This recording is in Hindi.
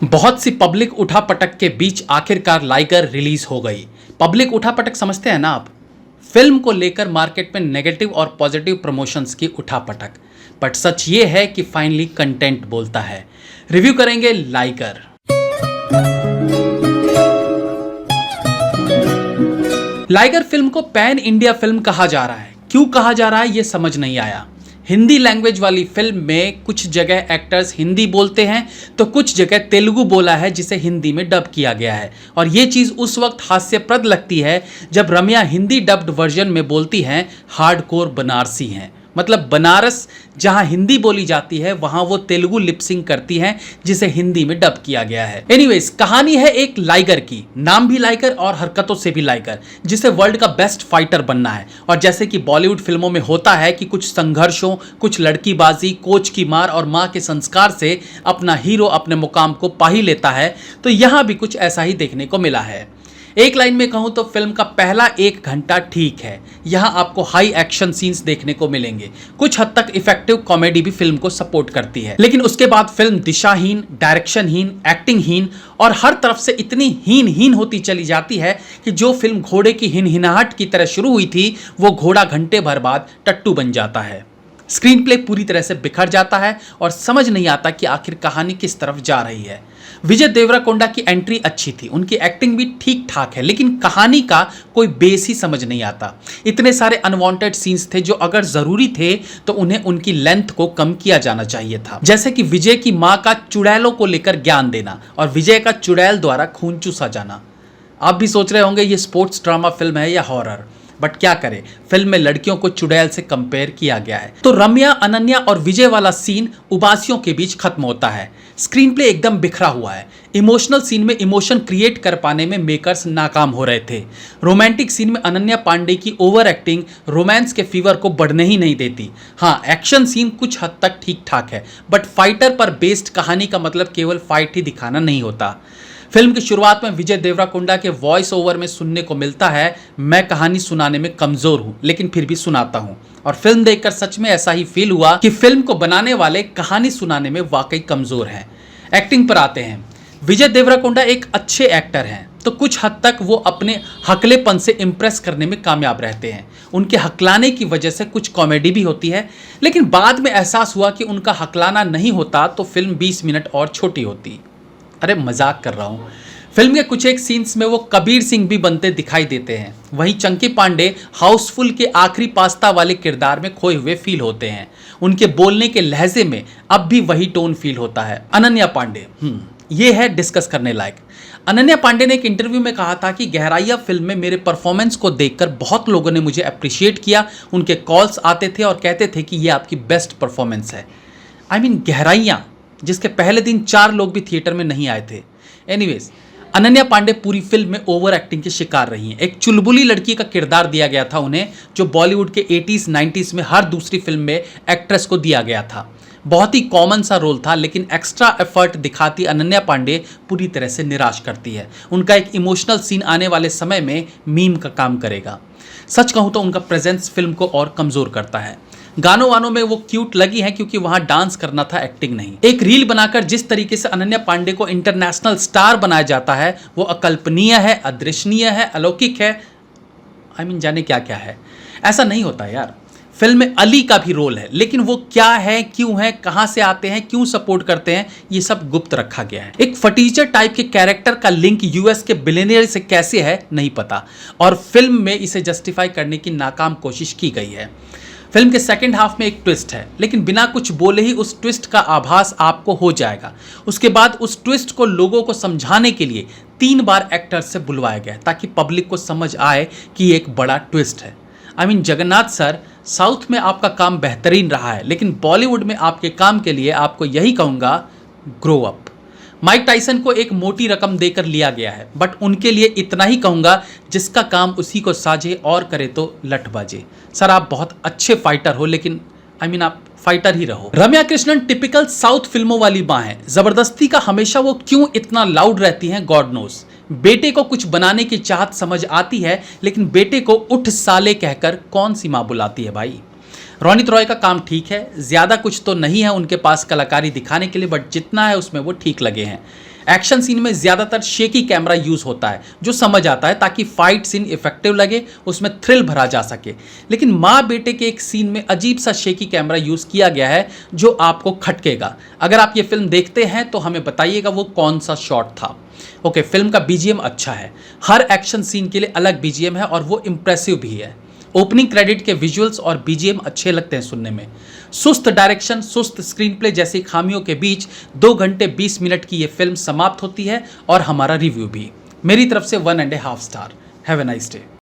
बहुत सी पब्लिक उठापटक के बीच आखिरकार लाइगर रिलीज हो गई। पब्लिक उठापटक समझते हैं ना आप? फिल्म को लेकर मार्केट में नेगेटिव और पॉजिटिव प्रमोशंस की उठापटक। बट सच ये है कि फाइनली कंटेंट बोलता है। रिव्यू करेंगे लाइगर। लाइगर फिल्म को पैन इंडिया फिल्म कहा जा रहा है। क्यों कहा जा रहा है ये समझ नहीं आया। हिंदी लैंग्वेज वाली फिल्म में कुछ जगह एक्टर्स हिंदी बोलते हैं तो कुछ जगह तेलुगु बोला है जिसे हिंदी में डब किया गया है। और ये चीज़ उस वक्त हास्यप्रद लगती है जब रम्या हिंदी डब्ड वर्जन में बोलती हैं हार्डकोर बनारसी हैं। मतलब बनारस जहां हिंदी बोली जाती है वहां वो तेलुगु लिपसिंग करती हैं जिसे हिंदी में डब किया गया है। एनीवेज, कहानी है एक लाइगर की। नाम भी लाइगर और हरकतों से भी लाइगर, जिसे वर्ल्ड का बेस्ट फाइटर बनना है। और जैसे कि बॉलीवुड फिल्मों में होता है कि कुछ संघर्षों, कुछ लड़कीबाजी, कोच की मार और मां के संस्कार से अपना हीरो अपने मुकाम को पा ही लेता है, तो यहां भी कुछ ऐसा ही देखने को मिला है। एक लाइन में कहूं तो फिल्म का पहला 1 घंटा ठीक है। यहां आपको हाई एक्शन सीन्स देखने को मिलेंगे। कुछ हद तक इफेक्टिव कॉमेडी भी फिल्म को सपोर्ट करती है, लेकिन उसके बाद फिल्म दिशाहीन, डायरेक्शनहीन, एक्टिंगहीन और हर तरफ से इतनी हीन होती चली जाती है कि जो फिल्म घोड़े की हिनहिनाहट की तरह शुरू हुई थी वो घोड़ा घंटे भर बाद टट्टू बन जाता है। स्क्रीन प्ले पूरी तरह से बिखर जाता है और समझ नहीं आता कि आखिर कहानी किस तरफ जा रही है। विजय देवराकोंडा की एंट्री अच्छी थी, उनकी एक्टिंग भी ठीक ठाक है, लेकिन कहानी का कोई बेस ही समझ नहीं आता। इतने सारे अनवांटेड सीन्स थे जो अगर जरूरी थे तो उन्हें उनकी लेंथ को कम किया जाना चाहिए था। जैसे कि विजय की मां का चुड़ैलों को लेकर ज्ञान देना और विजय का चुड़ैल द्वारा खून चूसा जाना। आप भी सोच रहे होंगे ये स्पोर्ट्स ड्रामा फिल्म है या हॉरर, बट क्या करें, फिल्म में लड़कियों को चुड़ैल से कंपेयर किया गया है। तो रम्या, अनन्या और विजय वाला सीन उबासियों के बीच खत्म होता है। स्क्रीन प्ले एकदम बिखरा हुआ है। इमोशनल सीन में इमोशन क्रिएट कर पाने में मेकर्स नाकाम हो रहे थे। रोमांटिक सीन में अनन्या पांडे की ओवर एक्टिंग रोमांस के फीवर को बढ़ने ही नहीं देती। हाँ, एक्शन सीन कुछ हद तक ठीक ठाक है, बट फाइटर पर बेस्ड कहानी का मतलब केवल फाइट ही दिखाना नहीं होता। फिल्म की शुरुआत में विजय देवराकोंडा के वॉइस ओवर में सुनने को मिलता है, मैं कहानी सुनाने में कमजोर हूं लेकिन फिर भी सुनाता हूं। और फिल्म देखकर सच में ऐसा ही फील हुआ कि फिल्म को बनाने वाले कहानी सुनाने में वाकई कमजोर हैं। एक्टिंग पर आते हैं। विजय देवराकोंडा एक अच्छे एक्टर हैं, तो कुछ हद तक वो अपने हकलेपन से इम्प्रेस करने में कामयाब रहते हैं। उनके हकलाने की वजह से कुछ कॉमेडी भी होती है, लेकिन बाद में एहसास हुआ कि उनका हकलाना नहीं होता तो फिल्म 20 मिनट और छोटी होती। अरे मजाक कर रहा हूँ। फिल्म के कुछ एक सीन्स में वो कबीर सिंह भी बनते दिखाई देते हैं। वहीं चंकी पांडे हाउसफुल के आखिरी पास्ता वाले किरदार में खोए हुए फील होते हैं। उनके बोलने के लहजे में अब भी वही टोन फील होता है। अनन्या पांडे, ये है डिस्कस करने लायक। अनन्या पांडे ने एक इंटरव्यू में कहा था कि गहराइया फिल्म में मेरे परफॉर्मेंस को देखकर बहुत लोगों ने मुझे अप्रिशिएट किया। उनके कॉल्स आते थे और कहते थे कि ये आपकी बेस्ट परफॉर्मेंस है। आई मीन गहराइया, जिसके पहले दिन 4 लोग भी थिएटर में नहीं आए थे। एनीवेज, अनन्या पांडे पूरी फिल्म में ओवर एक्टिंग के शिकार रही हैं। एक चुलबुली लड़की का किरदार दिया गया था उन्हें, जो बॉलीवुड के 80s 90s में हर दूसरी फिल्म में एक्ट्रेस को दिया गया था। बहुत ही कॉमन सा रोल था, लेकिन एक्स्ट्रा एफर्ट दिखाती अनन्या पांडे पूरी तरह से निराश करती है। उनका एक इमोशनल सीन आने वाले समय में मीम का काम करेगा। सच कहूँ तो उनका प्रेजेंस फिल्म को और कमजोर करता है। गानों वानों में वो क्यूट लगी हैं क्योंकि वहां डांस करना था, एक्टिंग नहीं। एक रील बनाकर जिस तरीके से अनन्या पांडे को इंटरनेशनल स्टार बनाया जाता है वो अकल्पनीय है, अदृश्यनीय है, अलौकिक है। आई मीन जाने क्या क्या है। ऐसा नहीं होता यार। फिल्म में अली का भी रोल है, लेकिन वो क्या है, क्यों है, कहां से आते हैं, क्यों सपोर्ट करते हैं, ये सब गुप्त रखा गया है। एक फटीचर टाइप के कैरेक्टर का लिंक यूएस के बिलियनियर से कैसे है नहीं पता, और फिल्म में इसे जस्टिफाई करने की नाकाम कोशिश की गई है। फिल्म के सेकंड हाफ में एक ट्विस्ट है, लेकिन बिना कुछ बोले ही उस ट्विस्ट का आभास आपको हो जाएगा। उसके बाद उस ट्विस्ट को लोगों को समझाने के लिए 3 बार एक्टर्स से बुलवाया गया ताकि पब्लिक को समझ आए कि एक बड़ा ट्विस्ट है। I mean Jagannath sir, south में आपका काम बेहतरीन रहा है, लेकिन बॉलीवुड में आपके काम के लिए आपको यही कहूँगा, ग्रो अप। माइक टाइसन को एक मोटी रकम देकर लिया गया है, बट उनके लिए इतना ही कहूँगा, जिसका काम उसी को साझे और करे तो लठ बाजे। सर आप बहुत अच्छे फाइटर हो, लेकिन आप फाइटर ही रहो। रम्या कृष्णन टिपिकल साउथ फिल्मों वाली माँ है। जबरदस्ती का हमेशा वो क्यों इतना लाउड रहती हैं, गॉड नोस। बेटे को कुछ बनाने की चाहत समझ आती है, लेकिन बेटे को उठ साले कहकर कौन सी माँ बुलाती है भाई। रोनित रॉय का काम ठीक है, ज़्यादा कुछ तो नहीं है उनके पास कलाकारी दिखाने के लिए, बट जितना है उसमें वो ठीक लगे हैं। एक्शन सीन में ज़्यादातर शेकी कैमरा यूज़ होता है जो समझ आता है, ताकि फाइट सीन इफेक्टिव लगे, उसमें थ्रिल भरा जा सके। लेकिन माँ बेटे के एक सीन में अजीब सा शेकी कैमरा यूज़ किया गया है जो आपको खटकेगा। अगर आप ये फिल्म देखते हैं तो हमें बताइएगा वो कौन सा शॉट था। ओके, फिल्म का बीजीएम अच्छा है, हर एक्शन सीन के लिए अलग बीजीएम है और वो इम्प्रेसिव भी है। ओपनिंग क्रेडिट के विजुअल्स और बीजीएम अच्छे लगते हैं सुनने में। सुस्त डायरेक्शन, सुस्त स्क्रीन प्ले जैसी खामियों के बीच 2 घंटे 20 मिनट की ये फिल्म समाप्त होती है और हमारा रिव्यू भी। मेरी तरफ से 1.5 star. Have a nice day.